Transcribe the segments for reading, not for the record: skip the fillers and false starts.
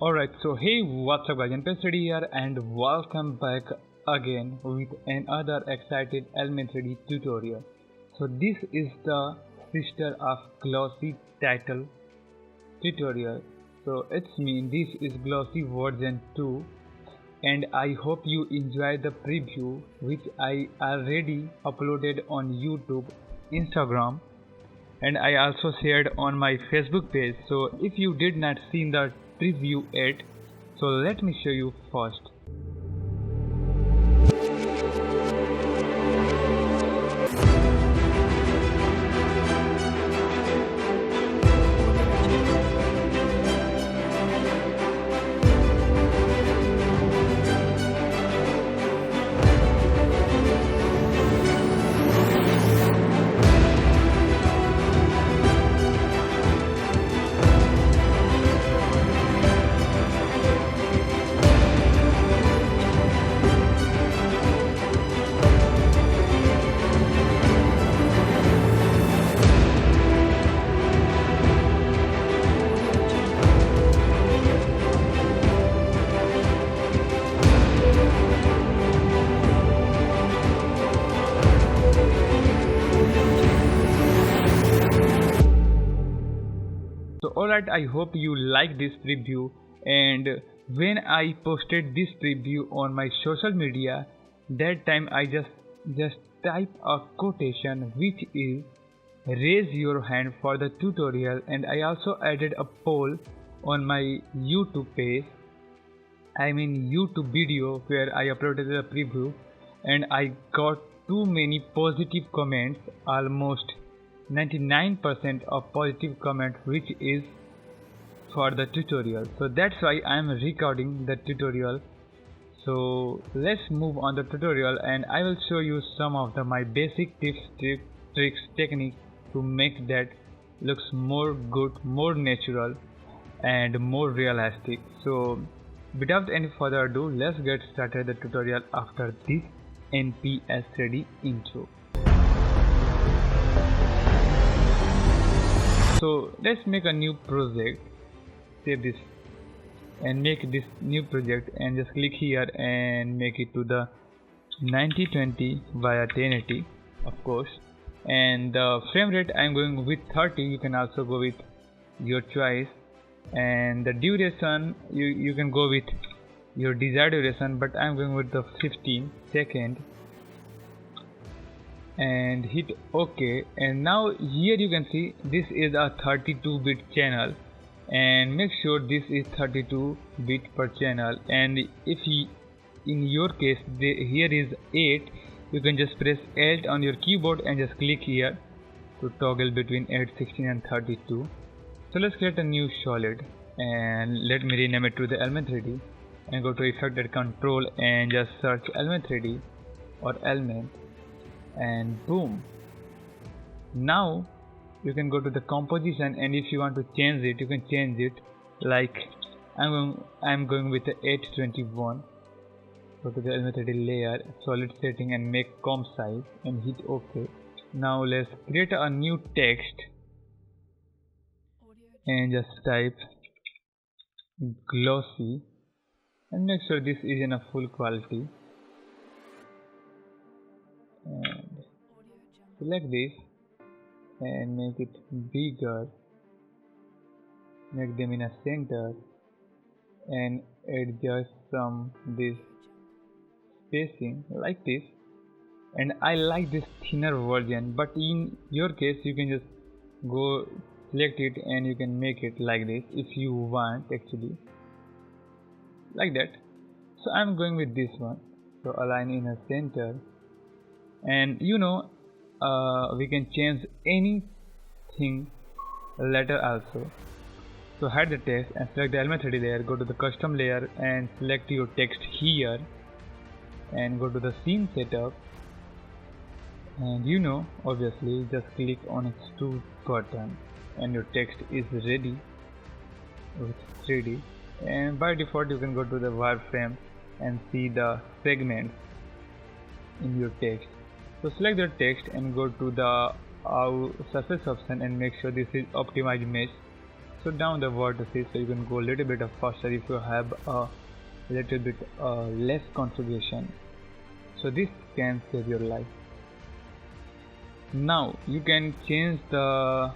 Alright, so hey, what's up guys, NPS3D here and welcome back again with another excited Element 3D tutorial. So this is the sister of Glossy title tutorial. So it's mean this is Glossy version 2 and I hope you enjoy the preview which I already uploaded on YouTube, Instagram, and I also shared on my Facebook page. So if you did not see the preview yet, so let me show you first. So alright, I hope you like this preview, and when I posted this preview on my social media, that time I just type a quotation which is raise your hand for the tutorial, and I also added a poll on my YouTube page, I mean YouTube video, where I uploaded the preview, and I got too many positive comments, almost 99% of positive comments, which is for the tutorial. So that's why I am recording the tutorial. So let's move on the tutorial, and I will show you some of my basic tips, tricks, techniques to make that looks more good, more natural and more realistic. So without any further ado, let's get started the tutorial after this NPS3D intro. So let's make a new project, save this and make this new project, and just click here and make it to the 9020 via 1080 of course, and the frame rate I'm going with 30, you can also go with your choice, and the duration you can go with your desired duration, but I'm going with the 15 seconds and hit OK. And now here you can see this is a 32-bit channel, and make sure this is 32-bit per channel, and if in your case here is 8, you can just press Alt on your keyboard and just click here to toggle between 8, 16 and 32. So let's create a new solid, and let me rename it to the Element 3D, and go to Effect and Control and just search Element 3D or Element, and boom. Now you can go to the composition, and if you want to change it, you can change it. Like I'm going with the 821. Go to the Element 3D layer, solid setting, and make comp size and hit OK. Now let's create a new text and just type glossy, and make sure this is in a full quality, and select this and make it bigger, make them in a center, and adjust some this spacing like this. And I like this thinner version, but in your case you can just go select it and you can make it like this if you want, actually like that. So I'm going with this one, so align in a center, and we can change anything later also. So hide the text and select the Element 3D layer, go to the custom layer and select your text here, and go to the scene setup, and obviously just click on extrude button, and your text is ready with 3D. And by default you can go to the wireframe and see the segments in your text. So select the text and go to the surface option and make sure this is optimized mesh. so down the vertices, so you can go a little bit faster if you have a little bit less configuration. So this can save your life. Now you can change the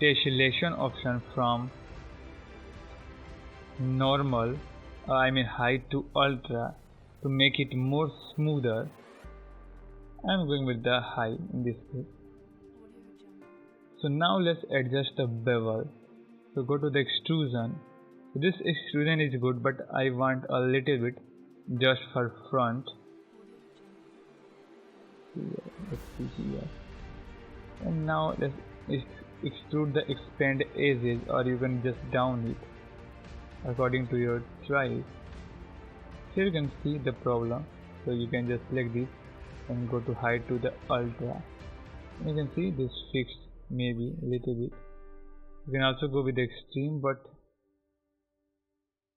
tessellation option from normal, high to ultra to make it more smoother. I'm going with the high in this case. So now let's adjust the bevel. So go to the extrusion. So this extrusion is good, but I want a little bit just for front. Let's see here. And now let's extrude the expand edges, or you can just down it according to your choice. Here you can see the problem. So you can just select this and go to high to the ultra. And you can see this fixed maybe a little bit. You can also go with the extreme, but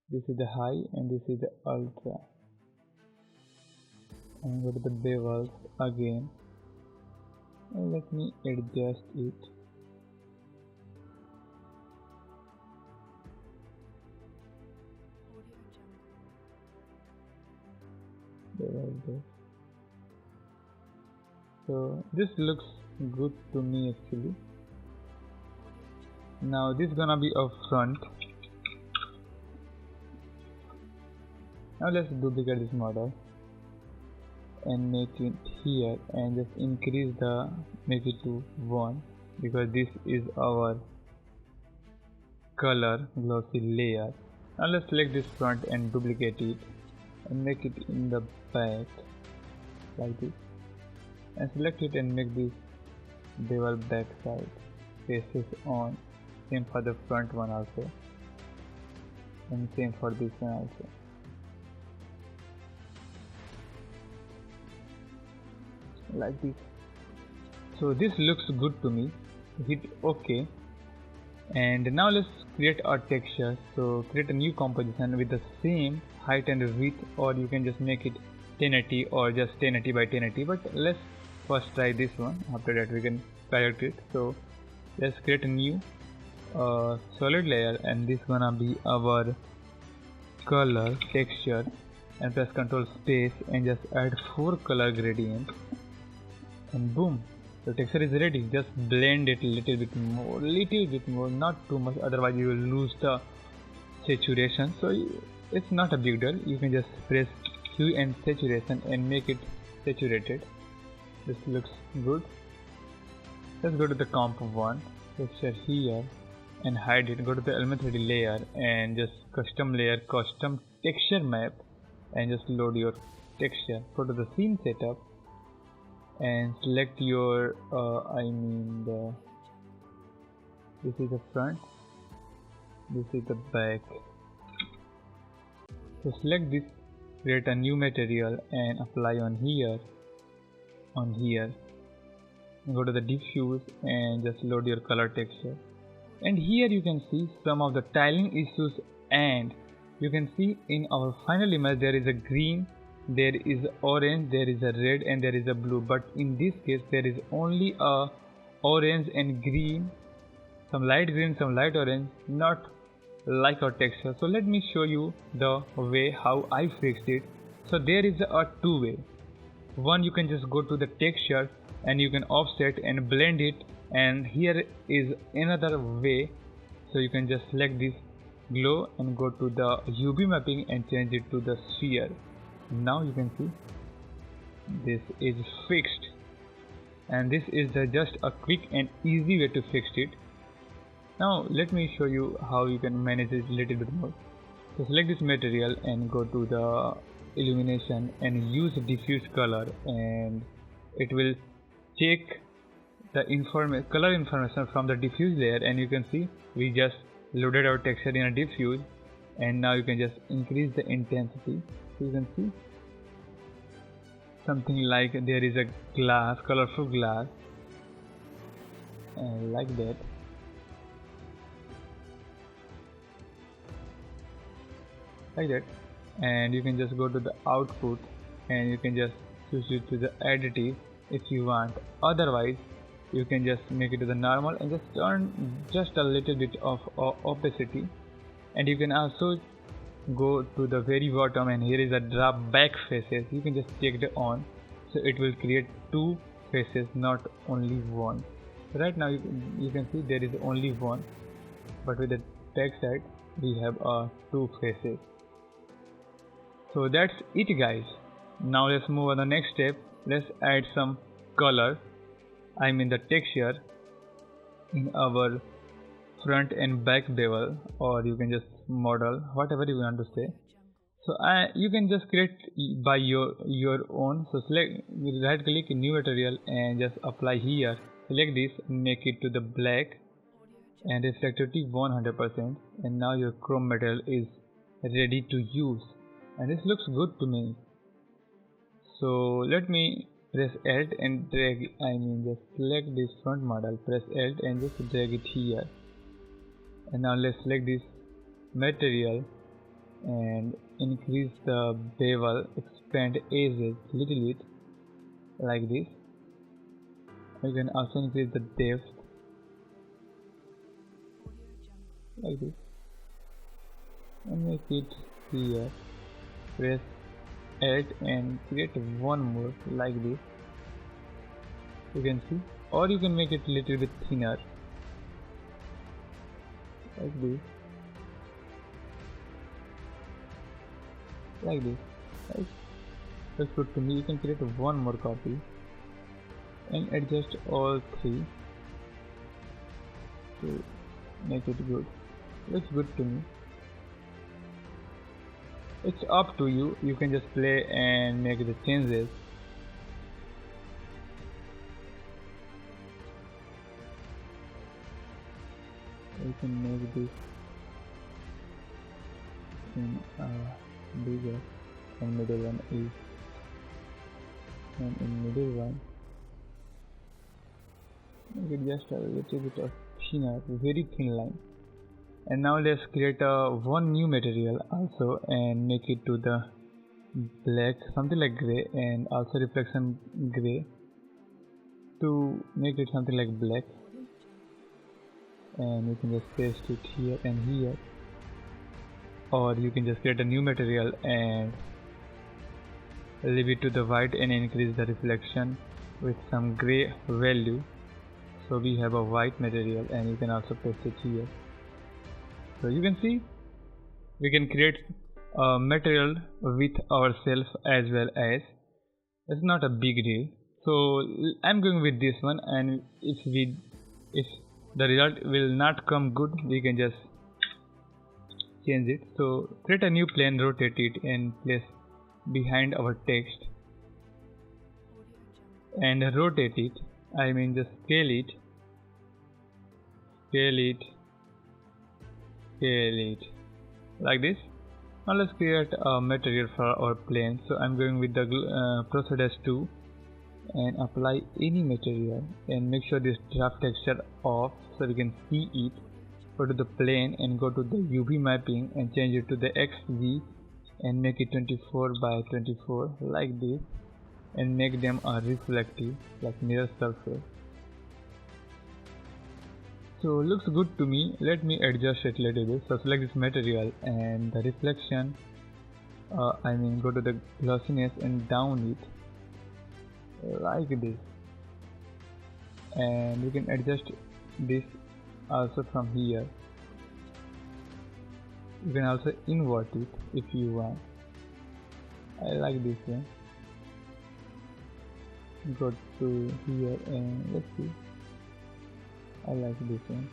this is the high and this is the ultra. And go to the bevels again. And let me adjust it. So this looks good to me actually. Now this is gonna be a front. Now let's duplicate this model and make it here and just increase the, make it to 1, because this is our color glossy layer. Now let's select this front and duplicate it and make it in the back like this, and select it and make this bevel back side faces on. Same for the front one also, and same for this one also. Like this. So this looks good to me. Hit OK. And now let's create our texture. So create a new composition with the same height and width, or you can just make it 1080 or just 1080 by 1080, but let's first try this one. After that we can correct it. So let's create a new solid layer, and this gonna be our color texture, and press Ctrl space and just add 4 color gradient, and boom, the texture is ready. Just blend it a little bit more, not too much, otherwise you will lose the saturation. So it's not a big deal. You can just press Q and saturation and make it saturated. This looks good. Let's go to the comp 1 texture here and hide it. Go to the element 3D layer and just custom layer, custom texture map, and just load your texture. Go to the scene setup and select your this is the front, this is the back. So select this, create a new material and apply on here, go to the diffuse and just load your color texture. And here you can see some of the tiling issues, and you can see in our final image there is a green, there is orange, there is a red, and there is a blue, but in this case there is only a orange and green, some light green, some light orange, not like our texture. So let me show you the way how I fixed it. So there is a two way. One, you can just go to the texture and you can offset and blend it, and here is another way. So you can just select this glow and go to the UV mapping and change it to the sphere. Now you can see this is fixed, and this is just a quick and easy way to fix it. Now let me show you how you can manage it a little bit more. So select this material and go to the illumination and use diffuse color, and it will take the color information from the diffuse layer, and you can see we just loaded our texture in a diffuse, and now you can just increase the intensity. So you can see something like there is a glass, colorful glass, like that. Like that, and you can just go to the output and you can just switch it to the additive if you want. Otherwise you can just make it to the normal and just turn just a little bit of opacity. And you can also go to the very bottom, and here is a drop back faces. You can just take it on, so it will create two faces, not only one. So right now you can see there is only one, but with the text side we have two faces. So that's it guys. Now let's move on the next step. Let's add some color, I mean the texture, in our front and back bevel, or you can just model, whatever you want to say. So you can just create by your own. So select, right click new material and just apply here. Select this, make it to the black and reflectivity 100%, and now your chrome material is ready to use, and this looks good to me. So let me press Alt and drag, just select this front model, press Alt and just drag it here. And now let's select this material and increase the bevel, expand edges little bit like this. You can also increase the depth like this and make it here. Press Alt and create one more like this. You can see, or you can make it little bit thinner like this, like this. Right? That's good to me. You can create one more copy and adjust all three to make it good. Looks good to me. It's up to you. You can just play and make the changes. You can make this in bigger, and middle one is, and in middle one make it just a little bit of thinner, very thin line. And now let's create one new material also and make it to the black, something like gray, and also reflection gray to make it something like black. And you can just paste it here and here, or you can just create a new material and leave it to the white and increase the reflection with some gray value. So we have a white material, and you can also paste it here. So you can see we can create a material with ourselves as well as. It's not a big deal. So I'm going with this one, and if the result will not come good, we can just change it. So create a new plane, rotate it and place behind our text and rotate it. Just scale it, like this. Now let's create a material for our plane. So I'm going with the -2 and apply any material and make sure this draft texture off so we can see it. Go to the plane and go to the UV mapping and change it to the XV and make it 24 by 24 like this, and make them a reflective like mirror surface. So looks good to me. Let me adjust it a little bit. So select this material and the reflection, go to the glossiness and down it like this, and you can adjust this also from here. You can also invert it if you want. I like this one. Go to here and let's see. I like this one.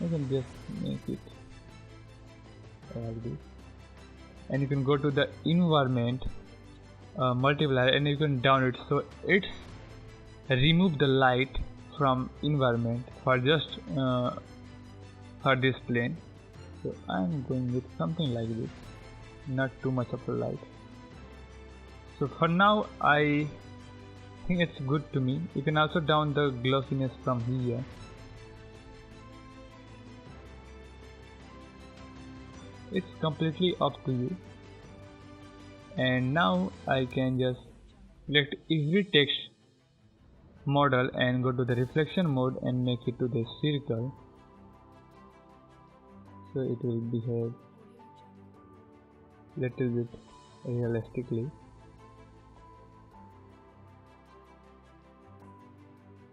You can just make it like this, and you can go to the environment multiplier and you can down it so it's remove the light from environment for just for this plane. So I'm going with something like this, not too much of a light. So for now I think it's good to me. You can also down the glossiness from here. It's completely up to you. And now I can just select every text model and go to the reflection mode and make it to the circle, so it will behave little bit realistically.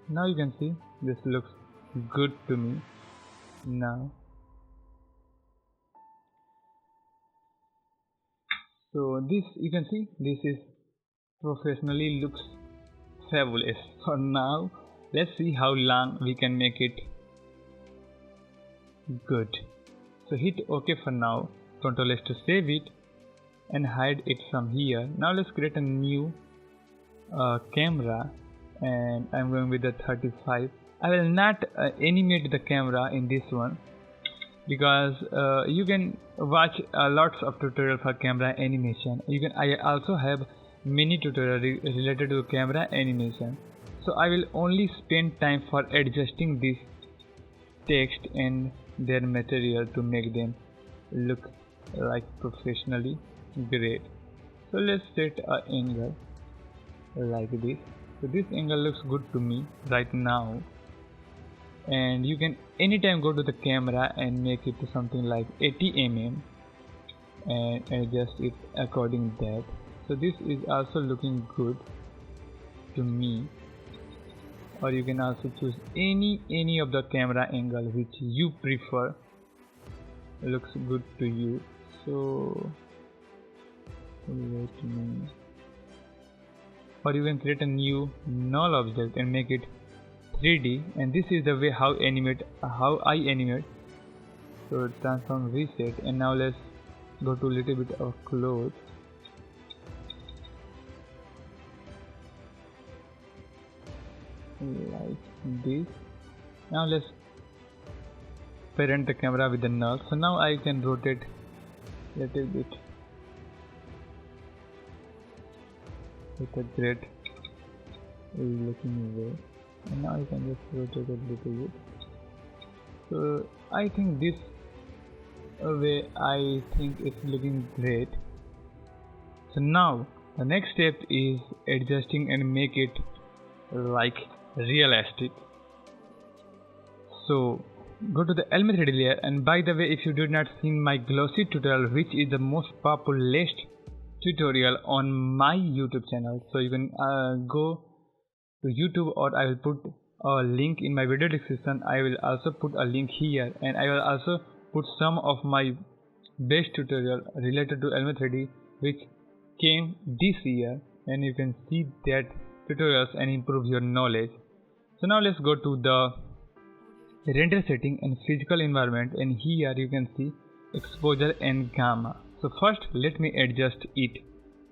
Now you can see this looks good to me now. So this, you can see, this is professionally looks fabulous. For now, let's see how long we can make it good. So hit OK for now. Ctrl S to save it and hide it from here. Now let's create a new camera, and I'm going with the 35. I will not animate the camera in this one, because you can watch lots of tutorials for camera animation. I also have many tutorials related to camera animation, so I will only spend time for adjusting this text and their material to make them look like professionally great. So let's set an angle like this. So this angle looks good to me right now, and you can anytime go to the camera and make it to something like 80 mm and adjust it according to that. So this is also looking good to me, or you can also choose any of the camera angle which you prefer, looks good to you. So let me, or you can create a new null object and make it 3D, and this is the way how I animate. So transform, reset, and now let's go to a little bit of close. Like this. Now let's parent the camera with the null. So now I can rotate a little bit with a great looking way, and now I can just rotate a little bit. So I think this way, I think it's looking great. So now the next step is adjusting and make it like realistic. So go to the Availabe 3D layer, and by the way, if you did not see my glossy tutorial, which is the most populous tutorial on my YouTube channel, so you can go to YouTube, or I will put a link in my video description. I will also put a link here, and I will also put some of my best tutorial related to Availabe 3D which came this year, and you can see that tutorials and improve your knowledge. So now let's go to the render setting and physical environment, and here you can see exposure and gamma. So first let me adjust it.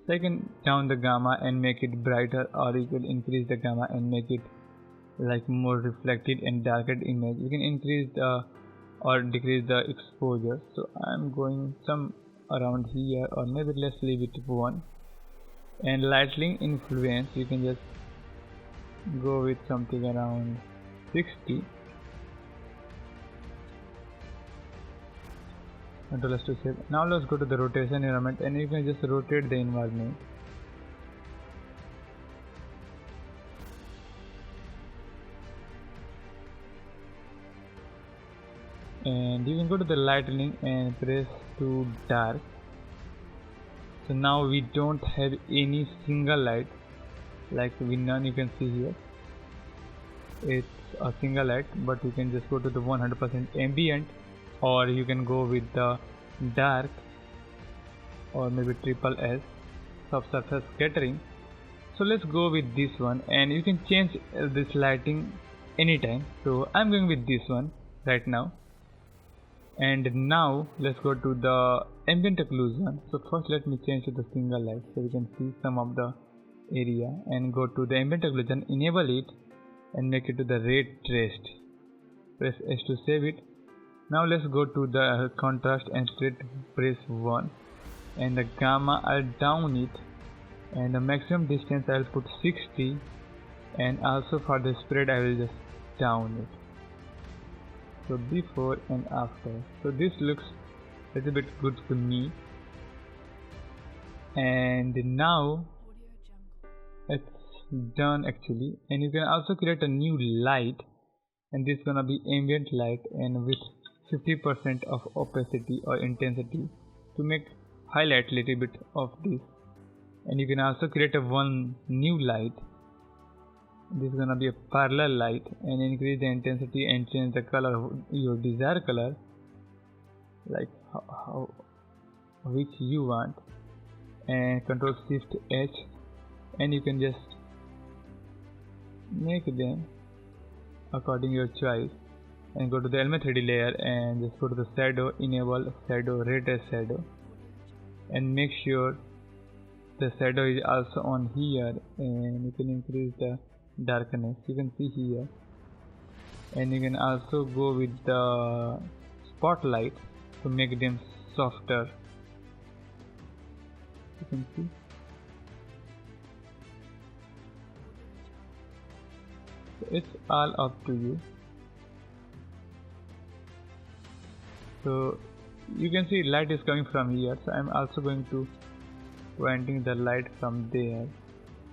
So I can down the gamma and make it brighter, or you can increase the gamma and make it like more reflected and darker image. You can increase the or decrease the exposure. So I'm going some around here, or maybe let's leave it 1. And lighting influence, you can just go with something around 60. Control S to save. Now let's go to the rotation environment, and you can just rotate the environment. And you can go to the lightning and press to dark. So now we don't have any single light, like none you can see here. It's a single light, but you can just go to the 100% ambient, or you can go with the dark, or maybe triple S, subsurface scattering. So let's go with this one, and you can change this lighting anytime. So I'm going with this one right now. And now let's go to the ambient occlusion. So first let me change to the single light, so we can see some of the area, and go to the ambient occlusion, enable it and make it to the red traced. Press S to save it. Now let's go to the contrast and press 1, and the gamma I'll down it, and the maximum distance I'll put 60, and also for the spread I will just down it. So before and after. So this looks a little bit good to me. And now let's done actually. And you can also create a new light, and this is gonna be ambient light and with 50% of opacity or intensity to make highlight little bit of this. And you can also create a one new light. This is gonna be a parallel light, and increase the intensity and change the color of your desired color, like how which you want, and Control Shift H, and you can just make them according to your choice. And go to the element 3D layer and just go to the shadow, enable shadow, red as shadow, and make sure the shadow is also on here, and you can increase the darkness, you can see here. And you can also go with the spotlight to make them softer, you can see. So it's all up to you. So you can see light is coming from here, so I'm also going to pointing the light from there.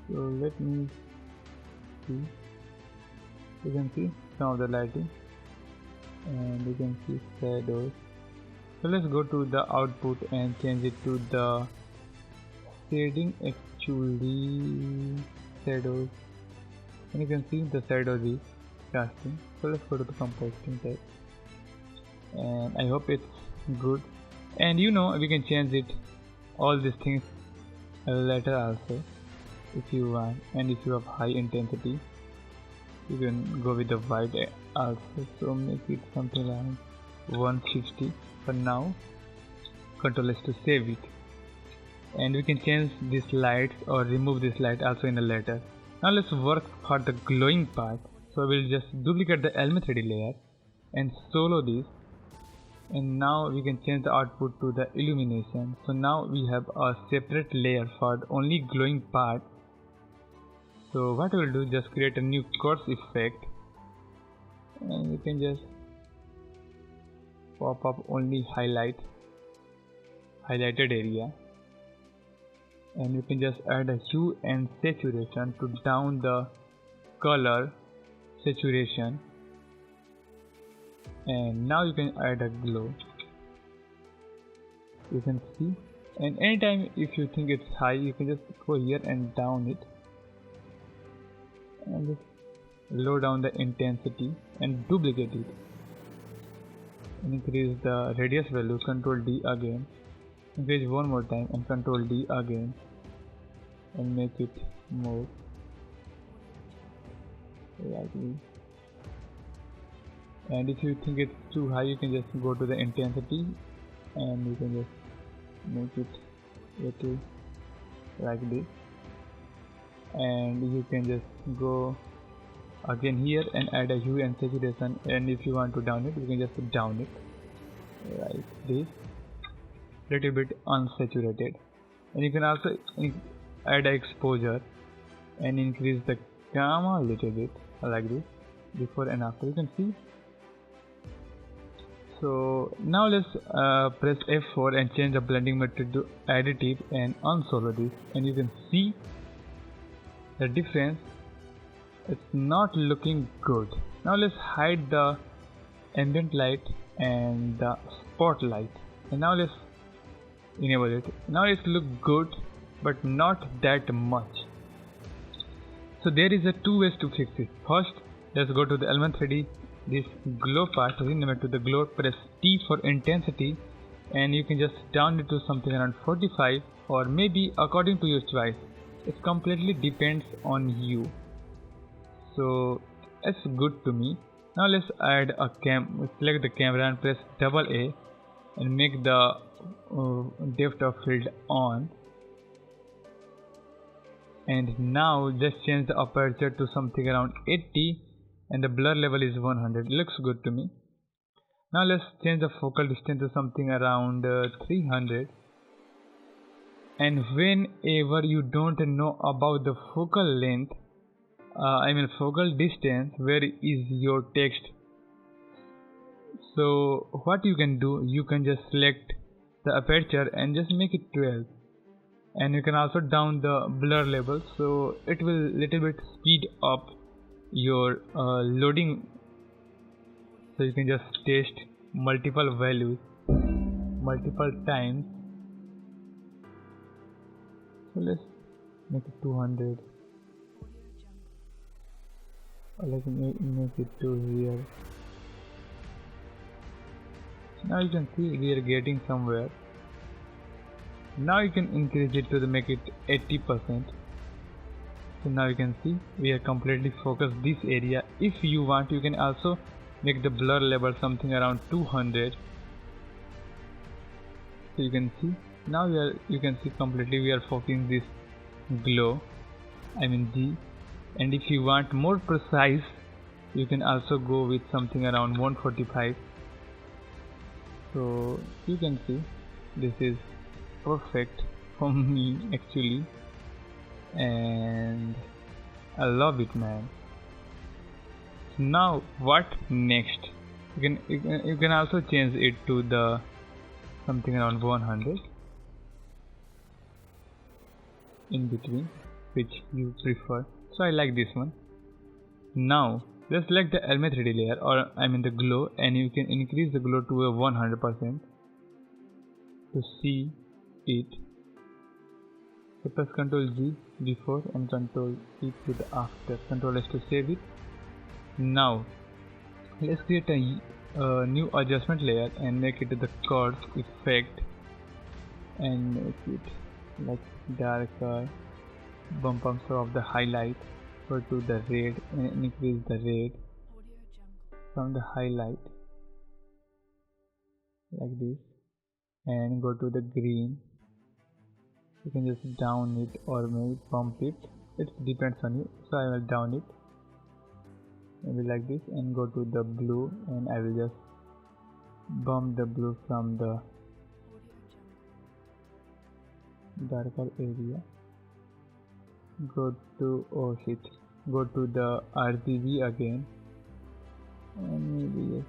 So let me see, you can see some of the lighting, and you can see shadows. So let's go to the output and change it to the shading actually shadows, and you can see the shadows is casting. So let's go to the compositing tab, and I hope it's good. And you know, we can change it all these things later also if you want. And if you have high intensity, you can go with the white also, so make it something like 150 for now. Control S to save it, and we can change these lights or remove this light also in a later. Now let's work for the glowing part. So we'll just duplicate the element 3D layer and solo this, and now we can change the output to the illumination. So now we have a separate layer for the only glowing part. So what we'll do, just create a new coarse effect, and you can just pop up only highlighted area, and you can just add a hue and saturation to down the color saturation. And now you can add a glow, you can see. And anytime if you think it's high, you can just go here and down it, and just low down the intensity and duplicate it, and increase the radius value. Control D again, increase one more time, and Control D again, and make it more like this. And if you think it's too high, you can just go to the intensity, and you can just make it little like this. And you can just go again here and add a hue and saturation, and if you want to down it, you can just down it like this, little bit unsaturated. And you can also add exposure and increase the gamma a little bit like this, before and after, you can see. So now let's press F4 and change the blending method to additive and unsolo this, and you can see the difference. It's not looking good. Now let's hide the ambient light and the spotlight, and now let's enable it. Now it's look good, but not that much. So there is a two ways to fix it. First, let's go to the element 3D, this glow part, rename it to the glow, press T for intensity, and you can just down it to something around 45, or maybe according to your choice. It completely depends on you. So it's good to me. Now let's add a select the camera and press double A and make the depth of field on. And now just change the aperture to something around 80, and the blur level is 100. It looks good to me. Now let's change the focal distance to something around 300. And whenever you don't know about the focal length, focal distance, where is your text? So what you can do, you can just select the aperture and just make it 12. and you can also down the blur level, so it will little bit speed up your loading, so you can just test multiple values multiple times. So let's make it 200, or let's make it to here. Now you can see we are getting somewhere. Now you can increase it to make it 80%. So now you can see we are completely focused this area. If you want, you can also make the blur level something around 200. So you can see now you can see completely we are focusing this glow, G. And if you want more precise, you can also go with something around 145. So you can see this is perfect for me actually, and I love it, man. Now what next? You can also change it to the something around 100 in between, which you prefer. So I like this one. Now let's select the element 3D layer, or the glow, and you can increase the glow to a 100% to see it. So press Ctrl G before and Ctrl E to the after. Ctrl S to save it. Now let's create a new adjustment layer and make it the curve effect, and make it like darker, bump up some of the highlight. Go to the red and increase the red from the highlight like this, and go to the green. You can just down it or maybe bump it, it depends on you. So I will down it maybe like this, and go to the blue, and I will just bump the blue from the darker area. Go to go to the RGB again, and maybe yes,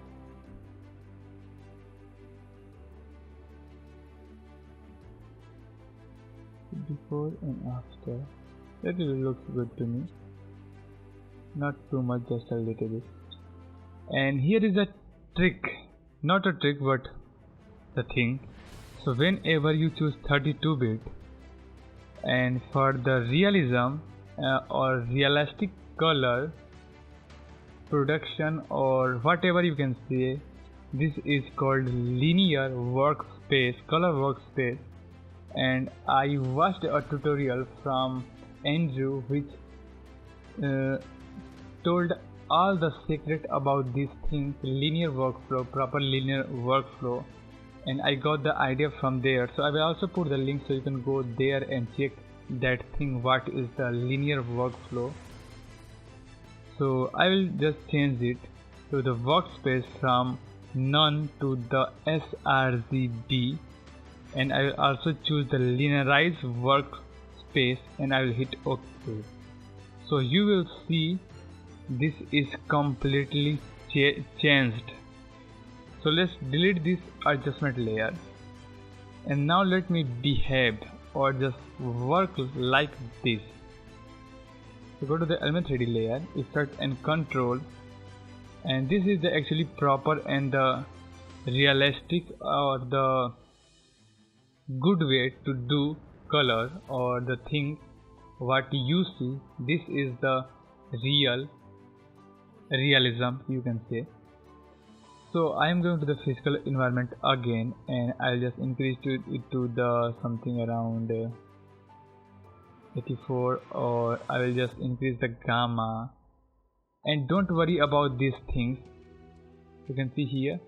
before and after. That looks good to me, not too much, just a little bit. And here is a trick, not a trick but the thing. So whenever you choose 32-bit, and for the realism or realistic color production, or whatever you can say, this is called linear workspace, color workspace. And I watched a tutorial from Andrew which told all the secret about this thing, linear workflow, proper linear workflow, and I got the idea from there. So I will also put the link so you can go there and check that thing, what is the linear workflow. So I will just change it to the workspace from none to the sRGB, and I will also choose the linearized workspace, and I will hit OK. So you will see this is completely changed. So let's delete this adjustment layer, and now let me behave or just work like this. So go to the element 3D layer, effect and control, and this is the actually proper and the realistic or the good way to do color or the thing what you see. This is the realism you can say. So I am going to the physical environment again, and I'll just increase it to the something around 84, or I will just increase the gamma. And don't worry about these things. You can see here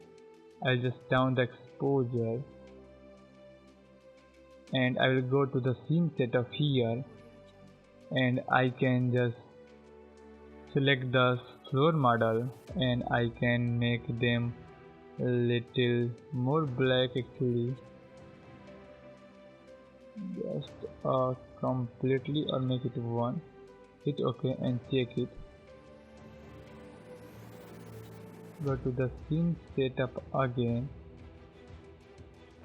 I'll just down the exposure, and I will go to the scene setup here, and I can just select the floor model, and I can make them a little more black actually, just completely, or make it 1. Hit OK and check it. Go to the scene setup again,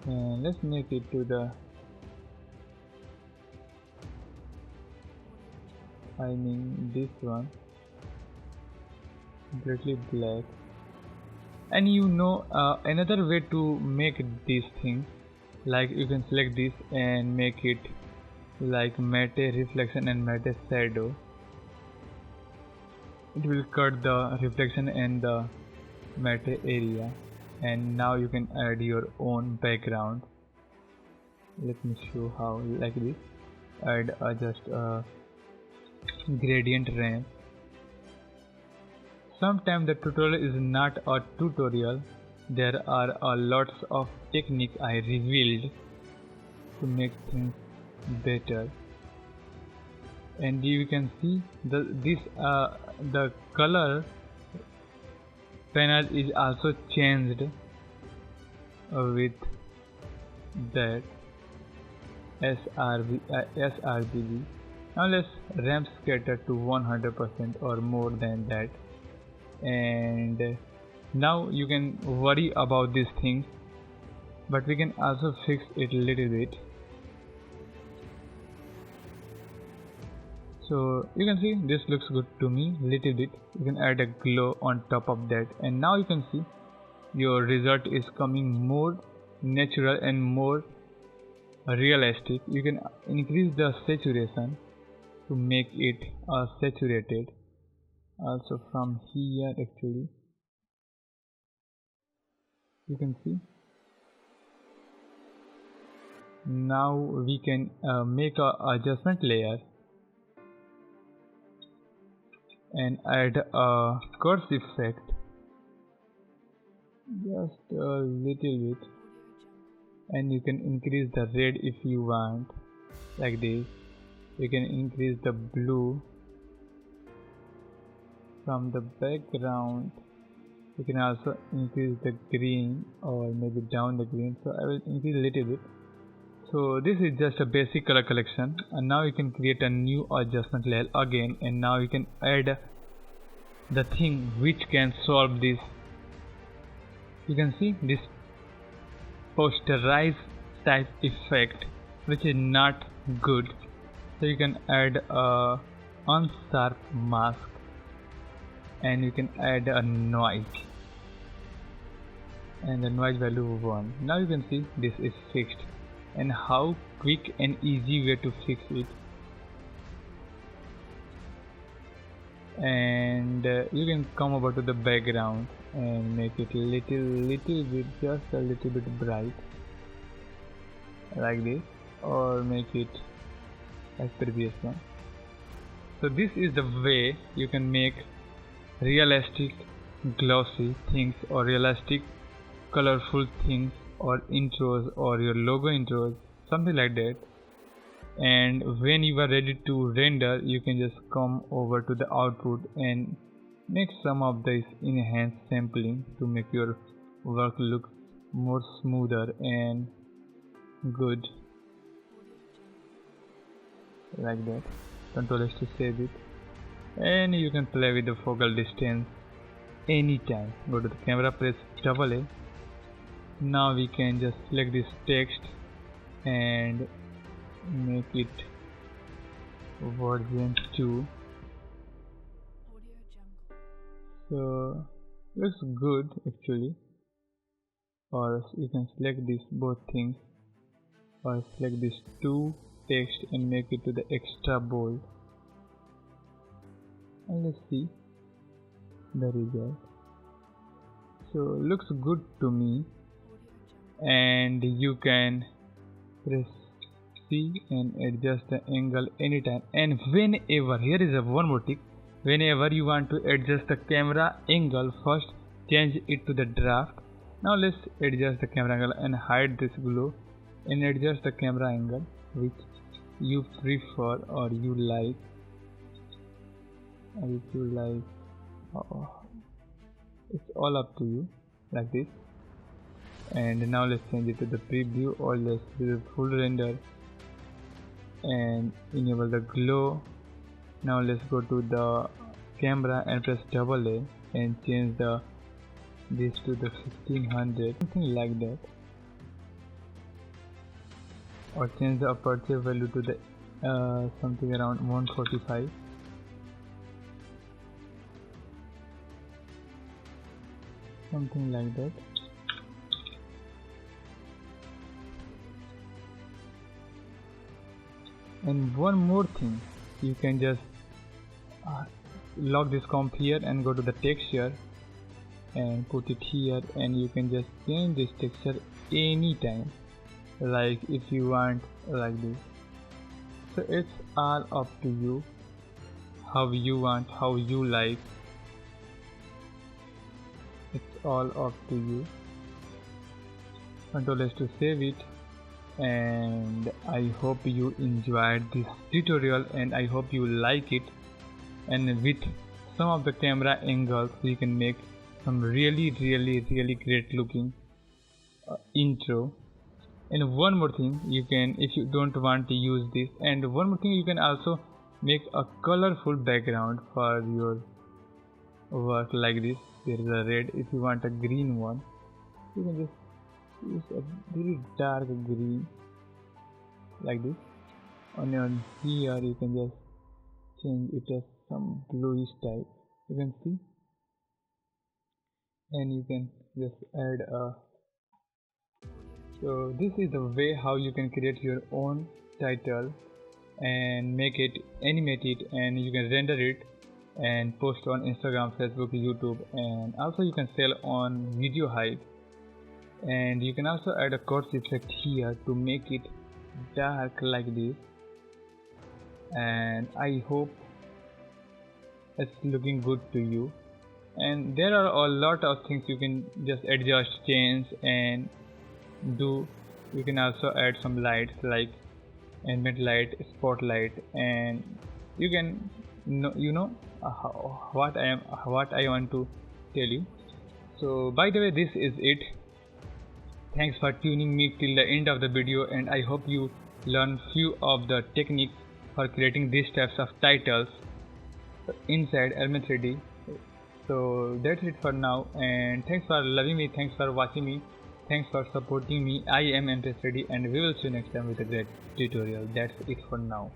and let's make it to the I mean this one completely black. And another way to make these things, like you can select this and make it like matte reflection and matte shadow. It will cut the reflection and the matte area, and now you can add your own background. Let me show how. Like this, add just a gradient ramp. Sometimes the tutorial is not a tutorial. There are lots of techniques I revealed to make things better. And you can see the color panel is also changed with that sRGB. Now let's ramp scatter to 100% or more than that. And now you can worry about these things, but we can also fix it a little bit. So you can see this looks good to me little bit. You can add a glow on top of that, and now you can see your result is coming more natural and more realistic. You can increase the saturation to make it saturated. Also from here actually you can see. Now we can make a adjustment layer and add a curve effect just a little bit, and you can increase the red if you want, like this. You can increase the blue from the background. You can also increase the green or maybe down the green, so I will increase a little bit. So this is just a basic color collection, and now you can create a new adjustment layer again, and now you can add the thing which can solve this. You can see this posterize type effect, which is not good. So you can add a unsharp mask, and you can add a noise, and the noise value 1. Now you can see this is fixed, and how quick and easy way to fix it. And you can come over to the background and make it little bit, just a little bit bright, like this, or make it like previous one. So this is the way you can make realistic glossy things, or realistic colorful things, or intros, or your logo intros, something like that. And when you are ready to render, you can just come over to the output and make some of this enhanced sampling to make your work look more smoother and good, like that. Control S to save it, and you can play with the focal distance anytime. Go to the camera, press AA. Now we can just select this text and make it version 2. So looks good actually. Or you can select these both things, or select this 2 text and make it to the extra bold, and let's see the result. So looks good to me. And you can press C and adjust the angle anytime. And whenever, here is one more trick, whenever you want to adjust the camera angle, first change it to the draft. Now let's adjust the camera angle and hide this glow, and adjust the camera angle which you prefer or you like. If you like, it's all up to you, like this. And now let's change it to the preview, or let's do the full render and enable the glow. Now let's go to the camera and press AA and change this to the 1500, something like that, or change the aperture value to the something around 145. something like that. And one more thing, you can just lock this comp here and go to the texture and put it here, and you can just change this texture anytime, like if you want like this. So it's all up to you, how you want, how you like. It's all up to you. Control S to save it. And I hope you enjoyed this tutorial, and I hope you like it. And with some of the camera angles you can make some really great looking intro. And one more thing, you can, if you don't want to use this, and one more thing, you can also make a colorful background for your work like this. There is a red. If you want a green one, you can just use a very dark green like this. And on here you can just change it as some bluish type, you can see. And you can just add a, so this is the way how you can create your own title and make it, animate it, and you can render it and post on Instagram, Facebook, YouTube, and also you can sell on Video Hype. And you can also add a quartz effect here to make it dark like this. And I hope it's looking good to you. And there are a lot of things you can just adjust, change, and do. You can also add some lights like ambient light, spotlight, and you can what I want to tell you. So by the way, this is it. Thanks for tuning me till the end of the video, and I hope you learn few of the techniques for creating these types of titles inside Availabe 3D. So that's it for now, and thanks for loving me, thanks for watching me, thanks for supporting me. I am NPS3D, and we will see you next time with a great tutorial. That's it for now.